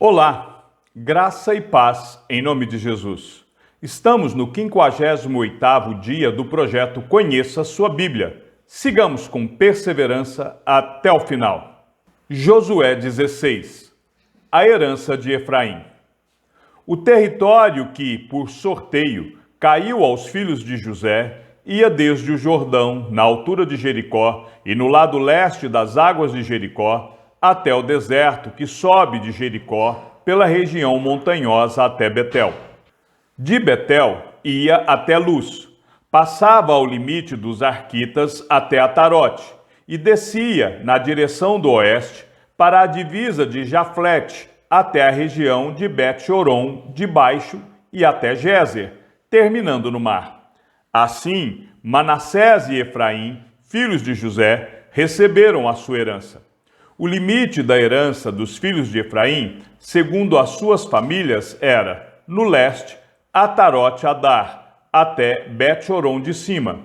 Olá, graça e paz em nome de Jesus. Estamos no 58º dia do projeto Conheça Sua Bíblia. Sigamos com perseverança até o final. Josué 16. A herança de Efraim. O território que, por sorteio, caiu aos filhos de José ia desde o Jordão, na altura de Jericó, e no lado leste das águas de Jericó, até o deserto que sobe de Jericó pela região montanhosa até Betel. De Betel ia até Luz, passava ao limite dos Arquitas até Atarote e descia na direção do oeste para a divisa de Jaflete até a região de Bet-Horon de baixo e até Gézer, terminando no mar. Assim, Manassés e Efraim, filhos de José, receberam a sua herança. O limite da herança dos filhos de Efraim, segundo as suas famílias, era, no leste, Atarote-Adar, até Bet-Horon de cima.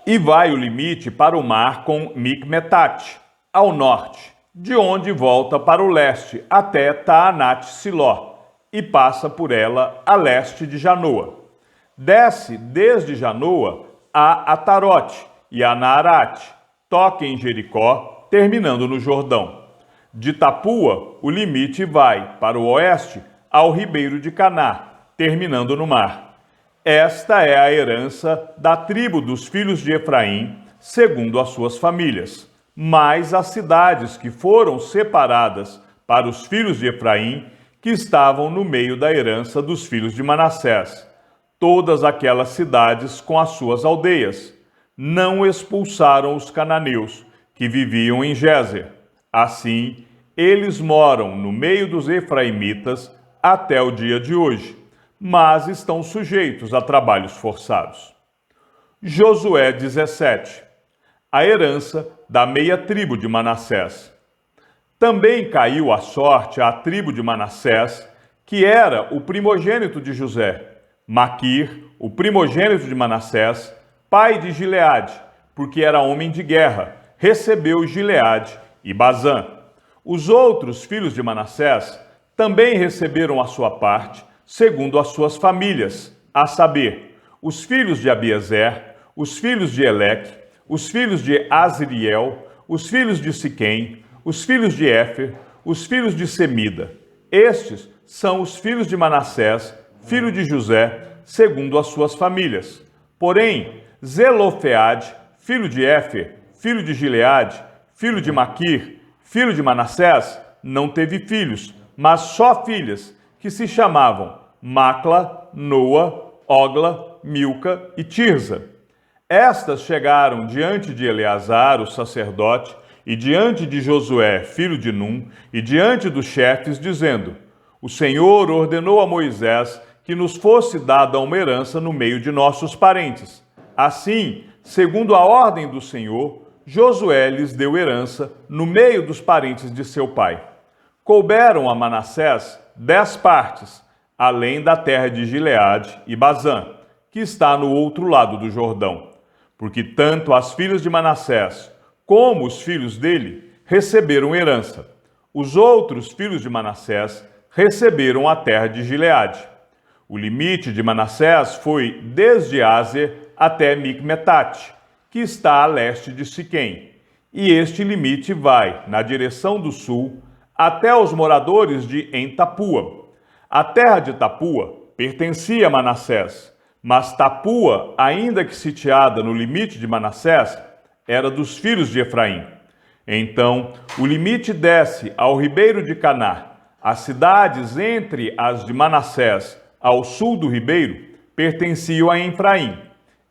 E vai o limite para o mar com Micmetate, ao norte, de onde volta para o leste até Taanate-Siló, e passa por ela a leste de Janoa. Desce desde Janoa a Atarote e a Naarate, toca em Jericó, terminando no Jordão. De Tapua, o limite vai para o oeste ao ribeiro de Caná, terminando no mar. Esta é a herança da tribo dos filhos de Efraim, segundo as suas famílias. Mais as cidades que foram separadas para os filhos de Efraim, que estavam no meio da herança dos filhos de Manassés. Todas aquelas cidades com as suas aldeias. Não expulsaram os cananeus, que viviam em Gézer. Assim, eles moram no meio dos efraimitas até o dia de hoje, mas estão sujeitos a trabalhos forçados. Josué 17. A herança da meia tribo de Manassés. Também caiu a sorte à tribo de Manassés, que era o primogênito de José. Maquir, o primogênito de Manassés, pai de Gileade, porque era homem de guerra, recebeu Gileade e Bazã. Os outros filhos de Manassés também receberam a sua parte, segundo as suas famílias, a saber, os filhos de Abiezer, os filhos de Eleque, os filhos de Azriel, os filhos de Siquém, os filhos de Éfer, os filhos de Semida. Estes são os filhos de Manassés, filho de José, segundo as suas famílias. Porém, Zelofeade, filho de Éfer, filho de Gileade, filho de Maquir, filho de Manassés, não teve filhos, mas só filhas, que se chamavam Macla, Noa, Ogla, Milca e Tirza. Estas chegaram diante de Eleazar, o sacerdote, e diante de Josué, filho de Num, e diante dos chefes, dizendo: O Senhor ordenou a Moisés que nos fosse dada uma herança no meio de nossos parentes. Assim, segundo a ordem do Senhor, Josué lhes deu herança no meio dos parentes de seu pai. Couberam a Manassés 10 partes, além da terra de Gileade e Bazã, que está no outro lado do Jordão. Porque tanto as filhas de Manassés como os filhos dele receberam herança. Os outros filhos de Manassés receberam a terra de Gileade. O limite de Manassés foi desde Azer até Micmetate, que está a leste de Siquém. E este limite vai, na direção do sul, até os moradores de Tapua. A terra de Tapua pertencia a Manassés, mas Tapua, ainda que sitiada no limite de Manassés, era dos filhos de Efraim. Então, o limite desce ao ribeiro de Caná. As cidades entre as de Manassés, ao sul do ribeiro, pertenciam a Efraim.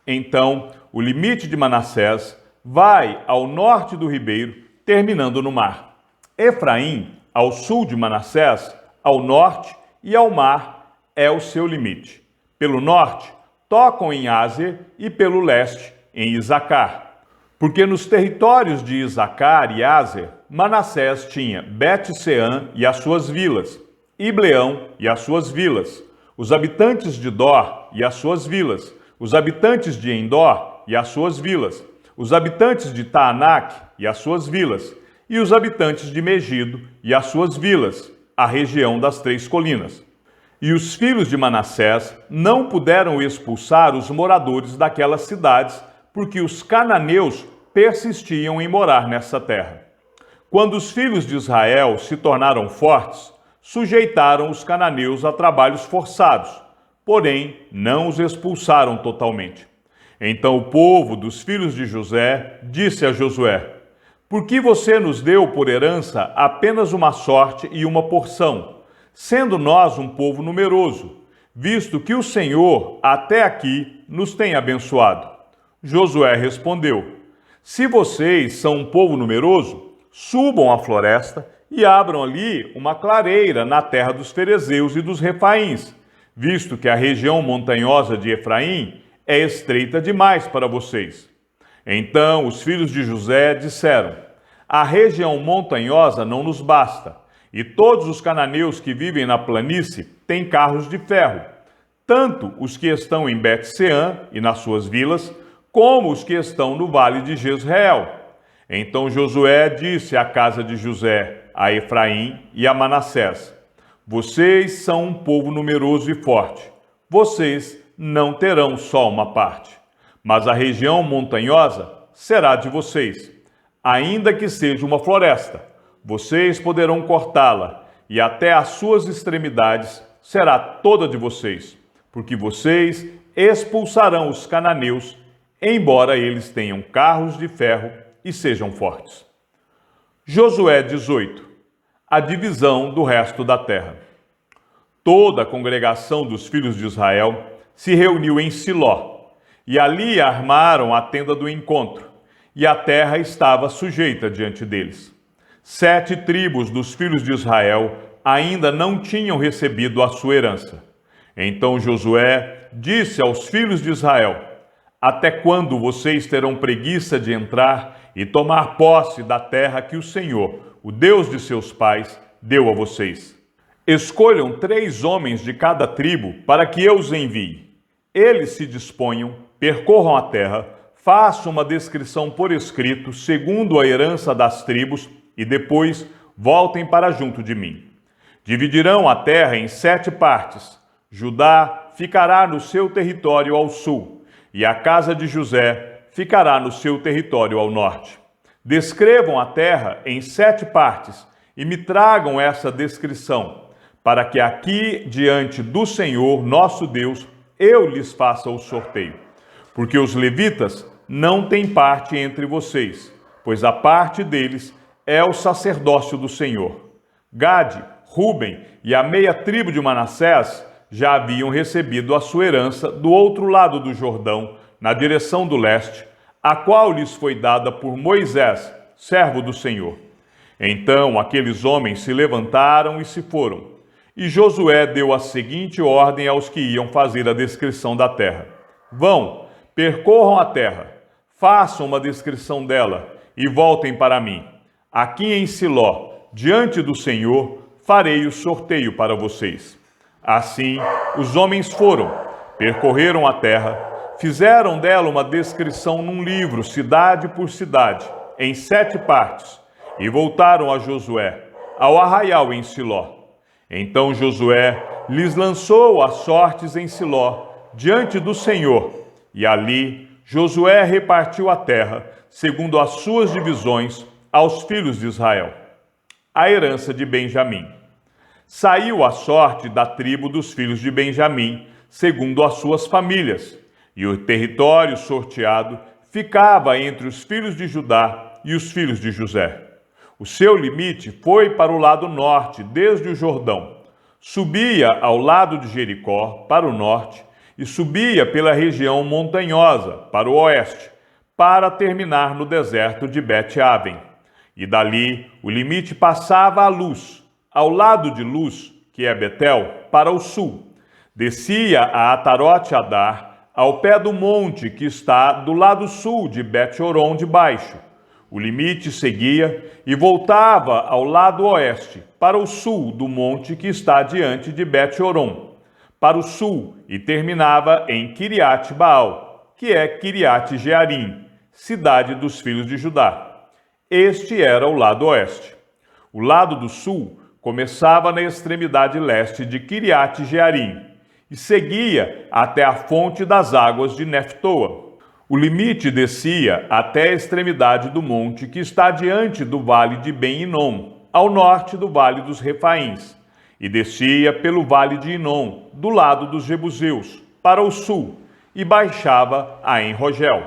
Então, o limite de Manassés vai ao norte do ribeiro, terminando no mar. Efraim, ao sul de Manassés, ao norte e ao mar, é o seu limite. Pelo norte, tocam em Azer e pelo leste, em Isacar. Porque nos territórios de Isacar e Azer, Manassés tinha Bet-Seã e as suas vilas, Ibleão e as suas vilas, os habitantes de Dor e as suas vilas, os habitantes de Endor e as suas vilas, os habitantes de Taanac e as suas vilas, e os habitantes de Megido e as suas vilas. a região das 3 colinas. E os filhos de Manassés não puderam expulsar os moradores daquelas cidades, porque os cananeus persistiam em morar nessa terra. Quando os filhos de Israel se tornaram fortes, sujeitaram os cananeus a trabalhos forçados, porém não os expulsaram totalmente. Então o povo dos filhos de José disse a Josué: por que você nos deu por herança apenas uma sorte e uma porção, sendo nós um povo numeroso, visto que o Senhor até aqui nos tem abençoado? Josué respondeu: se vocês são um povo numeroso, subam à floresta e abram ali uma clareira na terra dos ferezeus e dos refaíns, visto que a região montanhosa de Efraim é estreita demais para vocês. Então os filhos de José disseram: a região montanhosa não nos basta, e todos os cananeus que vivem na planície têm carros de ferro, tanto os que estão em Bet-Seã e nas suas vilas, como os que estão no vale de Jezreel. Então Josué disse à casa de José, a Efraim e a Manassés: vocês são um povo numeroso e forte. Vocês não terão só uma parte, mas a região montanhosa será de vocês. Ainda que seja uma floresta, vocês poderão cortá-la, e até as suas extremidades será toda de vocês, porque vocês expulsarão os cananeus, embora eles tenham carros de ferro e sejam fortes. Josué 18. A divisão do resto da terra. Toda a congregação dos filhos de Israel se reuniu em Siló, e ali armaram a tenda do encontro, e a terra estava sujeita diante deles. 7 tribos dos filhos de Israel ainda não tinham recebido a sua herança. Então Josué disse aos filhos de Israel: até quando vocês terão preguiça de entrar e tomar posse da terra que o Senhor, o Deus de seus pais, deu a vocês? Escolham 3 homens de cada tribo para que eu os envie. Eles se disponham, percorram a terra, façam uma descrição por escrito, segundo a herança das tribos, e depois voltem para junto de mim. Dividirão a terra em 7 partes. Judá ficará no seu território ao sul, e a casa de José ficará no seu território ao norte. Descrevam a terra em 7 partes e me tragam essa descrição, para que aqui diante do Senhor, nosso Deus, eu lhes faça o sorteio. Porque os levitas não têm parte entre vocês, pois a parte deles é o sacerdócio do Senhor. Gade, Ruben e a meia tribo de Manassés já haviam recebido a sua herança do outro lado do Jordão, na direção do leste, a qual lhes foi dada por Moisés, servo do Senhor. Então aqueles homens se levantaram e se foram. E Josué deu a seguinte ordem aos que iam fazer a descrição da terra: vão, percorram a terra, façam uma descrição dela e voltem para mim. Aqui em Siló, diante do Senhor, farei o sorteio para vocês. Assim, os homens foram, percorreram a terra, fizeram dela uma descrição num livro, cidade por cidade, em 7 partes, e voltaram a Josué, ao arraial em Siló. Então Josué lhes lançou as sortes em Siló, diante do Senhor, e ali Josué repartiu a terra, segundo as suas divisões, aos filhos de Israel. A herança de Benjamim. Saiu a sorte da tribo dos filhos de Benjamim, segundo as suas famílias, e o território sorteado ficava entre os filhos de Judá e os filhos de José. O seu limite foi para o lado norte, desde o Jordão. Subia ao lado de Jericó, para o norte, e subia pela região montanhosa, para o oeste, para terminar no deserto de Bet-Aven. E dali o limite passava a Luz, ao lado de Luz, que é Betel, para o sul. Descia a Atarote-Adar, ao pé do monte que está do lado sul de Bet-Horon de baixo. O limite seguia e voltava ao lado oeste, para o sul do monte que está diante de Bet-Horon, para o sul, e terminava em Kiriat-Baal, que é Kiriat-Jearim, cidade dos filhos de Judá. Este era o lado oeste. O lado do sul começava na extremidade leste de Kiriat Jearim e seguia até a fonte das águas de Neftoa. O limite descia até a extremidade do monte que está diante do vale de Ben-Hinom, ao norte do vale dos Refaíns, e descia pelo vale de Hinom, do lado dos Jebuseus, para o sul, e baixava a En-Rogel.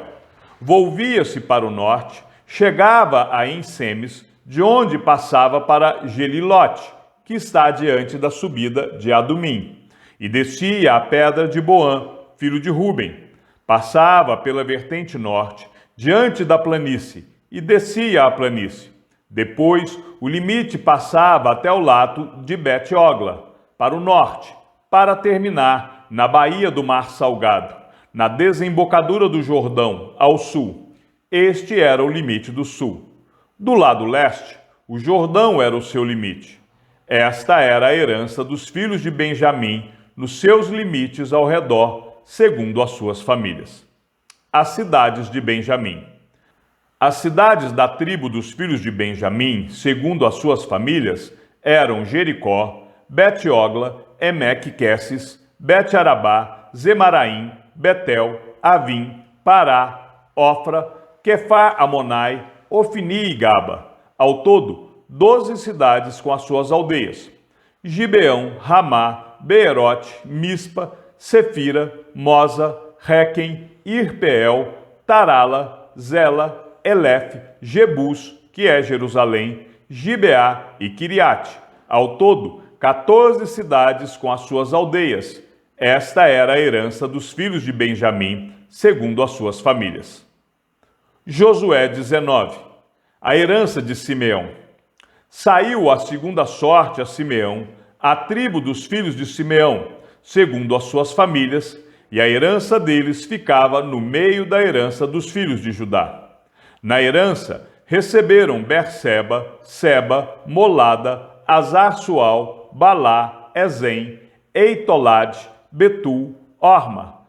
Volvia-se para o norte, chegava a En-Semes, de onde passava para Gelilote, que está diante da subida de Adumim, e descia a pedra de Boã, filho de Ruben. Passava pela vertente norte, diante da planície, e descia a planície. Depois, o limite passava até o lado de Bet-Ogla, para o norte, para terminar na baía do Mar Salgado, na desembocadura do Jordão, ao sul. Este era o limite do sul. Do lado leste, o Jordão era o seu limite. Esta era a herança dos filhos de Benjamim, nos seus limites ao redor, segundo as suas famílias. As cidades de Benjamim. As cidades da tribo dos filhos de Benjamim, segundo as suas famílias, eram Jericó, Bet-Ogla, Emeque-Quessis, Bet-Arabá, Zemaraim, Betel, Avim, Pará, Ofra, Quefar-Amonai, Ofni e Gaba. Ao todo, 12 cidades com as suas aldeias. Gibeão, Ramá, Beerote, Mispa, Sefira, Moza, Requem, Irpeel, Tarala, Zela, Elef, Jebus, que é Jerusalém, Gibeá e Kiriate. Ao todo, 14 cidades com as suas aldeias. Esta era a herança dos filhos de Benjamim, segundo as suas famílias. Josué 19. A herança de Simeão. Saiu a segunda sorte a Simeão, a tribo dos filhos de Simeão, segundo as suas famílias, e a herança deles ficava no meio da herança dos filhos de Judá. Na herança, receberam Berseba, Seba, Molada, Azar-Sual, Balá, Ezem, Eitolad, Betul, Orma,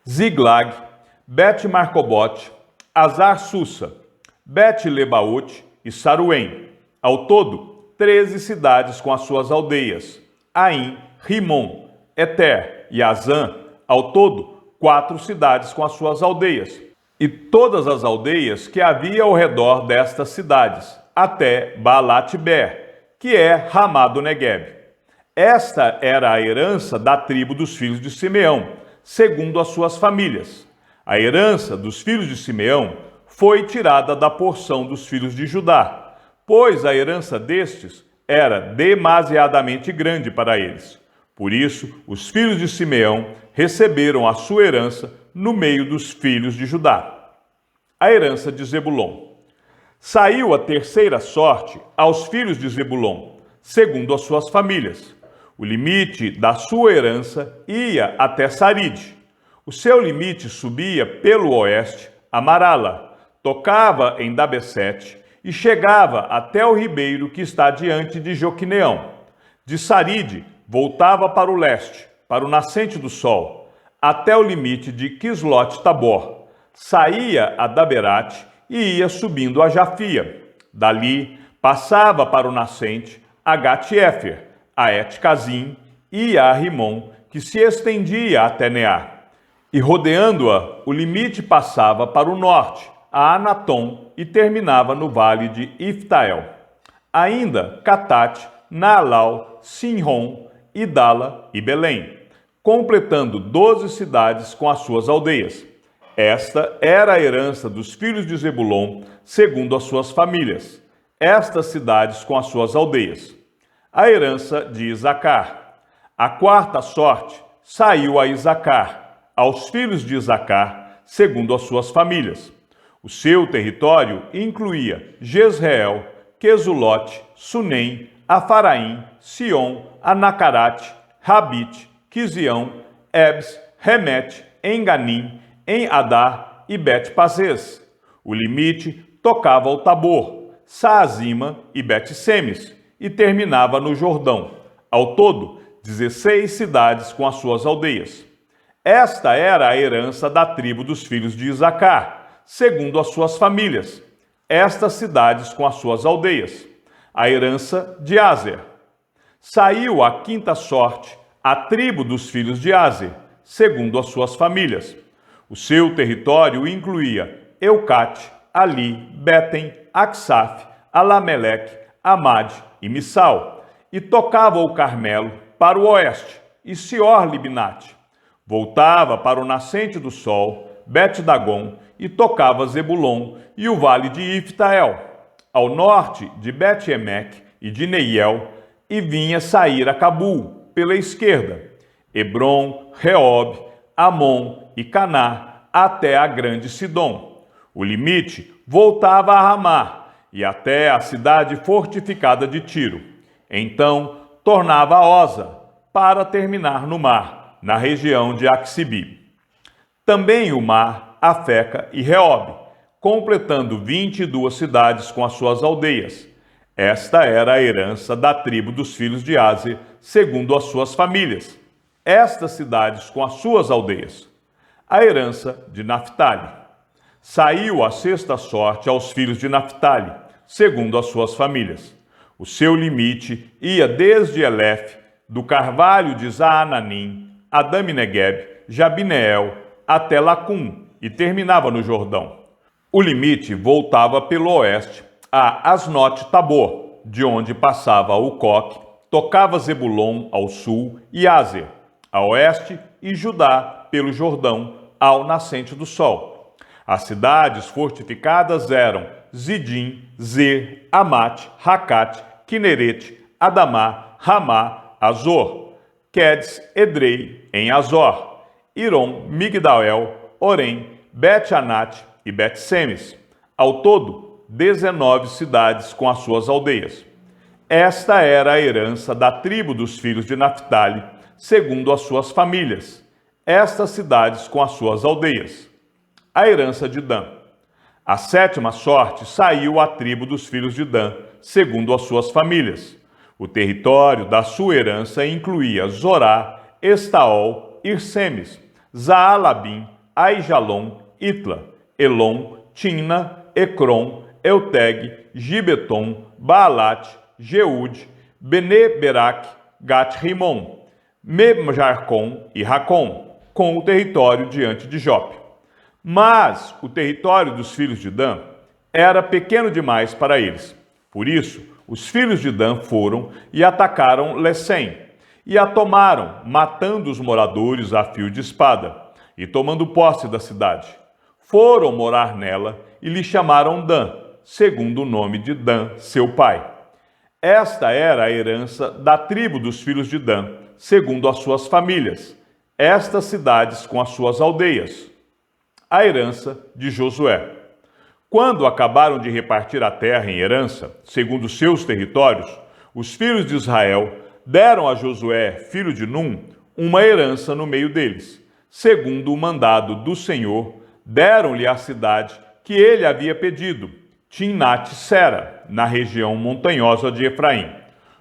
Ziglag, Bet-Marcobote, Azar-Susa, Bet-Lebaote e Saruém. Ao todo, 13 cidades com as suas aldeias. Aim, Rimon, Eter e Azã, ao todo, 4 cidades com as suas aldeias. E todas as aldeias que havia ao redor destas cidades, até Baalat-Ber, que é Ramá do Negueb. Esta era a herança da tribo dos filhos de Simeão, segundo as suas famílias. A herança dos filhos de Simeão foi tirada da porção dos filhos de Judá, pois a herança destes era demasiadamente grande para eles. Por isso, os filhos de Simeão receberam a sua herança no meio dos filhos de Judá. A herança de Zebulon. Saiu a terceira sorte aos filhos de Zebulon, segundo as suas famílias. O limite da sua herança ia até Saride. O seu limite subia pelo oeste a Marala, tocava em Dabesete e chegava até o ribeiro que está diante de Joquineão. De Saride, voltava para o leste, para o nascente do sol, até o limite de Quislot-Tabor. Saía a Daberate e ia subindo a Jafia. Dali, passava para o nascente a Gat-Éfer, a Et-Cazim e a Rimon, que se estendia até Neá. E rodeando-a, o limite passava para o norte, a Anatom, e terminava no vale de Iftael. Ainda Catate, Naalau, Sinron, Idala e Belém, completando 12 cidades com as suas aldeias. Esta era a herança dos filhos de Zebulon, segundo as suas famílias. Estas cidades com as suas aldeias. A herança de Isacar. A quarta sorte saiu a Isacar, aos filhos de Isacar, segundo as suas famílias. O seu território incluía Jezreel, Quesulote, Sunem, Afaraim, Sion, Anacarate, Rabite, Quizião, Ebs, Remete, Enganim, em Adar e Bet-Pazes. O limite tocava ao Tabor, Saazima e Bet-Semes, e terminava no Jordão. Ao todo, 16 cidades com as suas aldeias. Esta era a herança da tribo dos filhos de Isacar, segundo as suas famílias. Estas cidades com as suas aldeias. A herança de Azer. saiu a quinta sorte, a tribo dos filhos de Aser, segundo as suas famílias. O seu território incluía Eucate, Ali, Betem, Aksaf, Alameleque, Amade e Missal, e tocava o Carmelo para o oeste, e Sior-Libnate. Voltava para o nascente do sol, Bet-Dagon, e tocava Zebulon e o vale de Iftael, ao norte de Bet-Emeque e de Neiel, e vinha sair a Cabul, pela esquerda, Hebron, Reob, Amon e Caná, até a grande Sidom. O limite voltava a Ramá, e até a cidade fortificada de Tiro. Então tornava a Oza, para terminar no mar, na região de Axibi. Também o mar, Afeca e Reob, completando 22 cidades com as suas aldeias. Esta era a herança da tribo dos filhos de Aser, segundo as suas famílias. Estas cidades com as suas aldeias. A herança de Naphtali. Saiu a sexta sorte aos filhos de Naphtali, segundo as suas famílias. O seu limite ia desde Elef, do carvalho de Zaananim, Adami-Negeb, Jabineel, até Lacum, e terminava no Jordão. O limite voltava pelo oeste a Asnote-Tabor, de onde passava o Coque, tocava Zebulon ao sul e Aser, a oeste, e Judá pelo Jordão, ao nascente do sol. As cidades fortificadas eram Zidim, Zer, Amate, Racate, Quinerete, Adamá, Ramá, Azor, Quedes, Edrei, em Azor, Irom, Migdael, Orem, Bet-Anate e Bet-Semes. Ao todo, 19 cidades com as suas aldeias. Esta era a herança da tribo dos filhos de Naphtali, segundo as suas famílias. Estas cidades com as suas aldeias. A herança de Dan. A sétima sorte saiu à tribo dos filhos de Dan, segundo as suas famílias. O território da sua herança incluía Zorá, Estaol, Irsemes, Zaalabim, Aijalon, Itla, Elon, Timna, Ecrom, Euteg, Gibeton, Baalat, Jeude, Bene-Berac, Gat-Rimon, Mejarcom e Racom, com o território diante de Jope. Mas o território dos filhos de Dan era pequeno demais para eles. Por isso, os filhos de Dan foram e atacaram Lesem, e a tomaram, matando os moradores a fio de espada, e tomando posse da cidade. Foram morar nela e lhe chamaram Dan, segundo o nome de Dan, seu pai. Esta era a herança da tribo dos filhos de Dan, segundo as suas famílias, estas cidades com as suas aldeias. A herança de Josué. Quando acabaram de repartir a terra em herança, segundo seus territórios, os filhos de Israel deram a Josué, filho de Num, uma herança no meio deles. Segundo o mandado do Senhor, deram-lhe a cidade que ele havia pedido, Timnat-Sera, na região montanhosa de Efraim.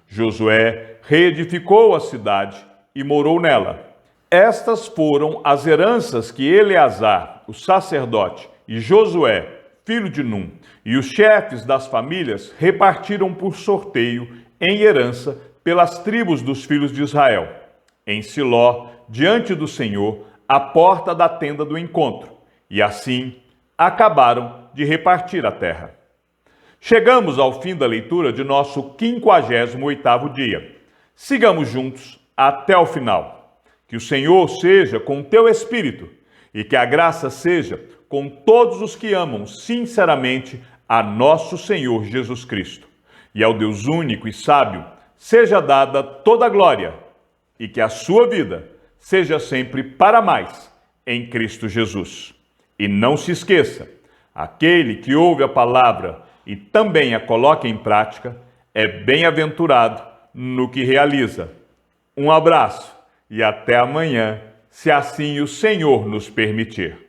Josué reedificou a cidade e morou nela. Estas foram as heranças que Eleazar, o sacerdote, e Josué, filho de Num, e os chefes das famílias repartiram por sorteio em herança pelas tribos dos filhos de Israel, em Siló, diante do Senhor, à porta da tenda do encontro, e assim acabaram de repartir a terra. Chegamos ao fim da leitura de nosso 58º dia. Sigamos juntos até o final. Que o Senhor seja com o teu espírito e que a graça seja com todos os que amam sinceramente a nosso Senhor Jesus Cristo. E ao Deus único e sábio seja dada toda a glória e que a sua vida seja sempre para mais em Cristo Jesus. E não se esqueça, aquele que ouve a palavra e também a coloca em prática é bem-aventurado no que realiza. Um abraço e até amanhã, se assim o Senhor nos permitir.